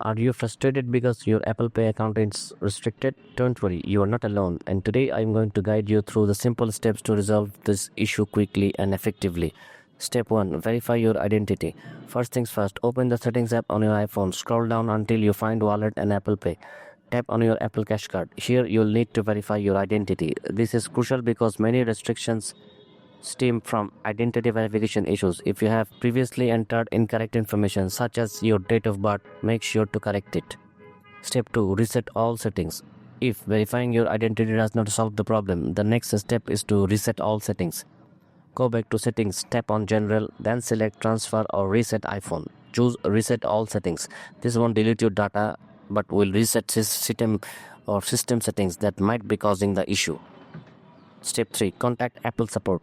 Are you frustrated because your Apple Pay account is restricted? Don't worry, you are not alone. And today I am going to guide you through the simple steps to resolve this issue quickly and effectively. Step 1. Verify your identity. First things first, open the Settings app on your iPhone. Scroll down until you find Wallet and Apple Pay. Tap on your Apple Cash Card. Here you'll need to verify your identity. This is crucial because many restrictions stem from identity verification issues. If you have previously entered incorrect information such as your date of birth, make sure to correct it. Step 2. Reset all settings. If verifying your identity does not solve the problem, the next step is to reset all settings. Go back to Settings, tap on General, then select Transfer or Reset iPhone. Choose Reset All Settings. This won't delete your data but will reset system settings that might be causing the issue. Step 3. Contact Apple Support.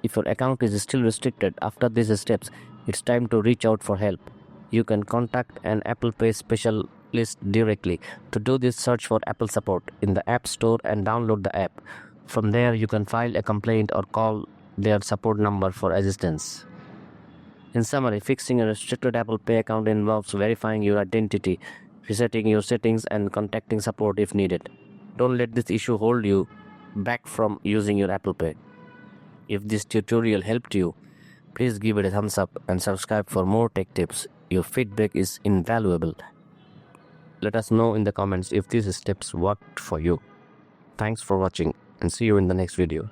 If your account is still restricted after these steps, it's time to reach out for help. You can contact an Apple Pay specialist directly. To do this, search for Apple Support in the App Store and download the app. From there, you can file a complaint or call their support number for assistance. In summary, fixing a restricted Apple Pay account involves verifying your identity, resetting your settings, and contacting support if needed. Don't let this issue hold you back from using your Apple Pay. If this tutorial helped you, please give it a thumbs up and subscribe for more tech tips. Your feedback is invaluable. Let us know in the comments if these steps worked for you. Thanks for watching and see you in the next video.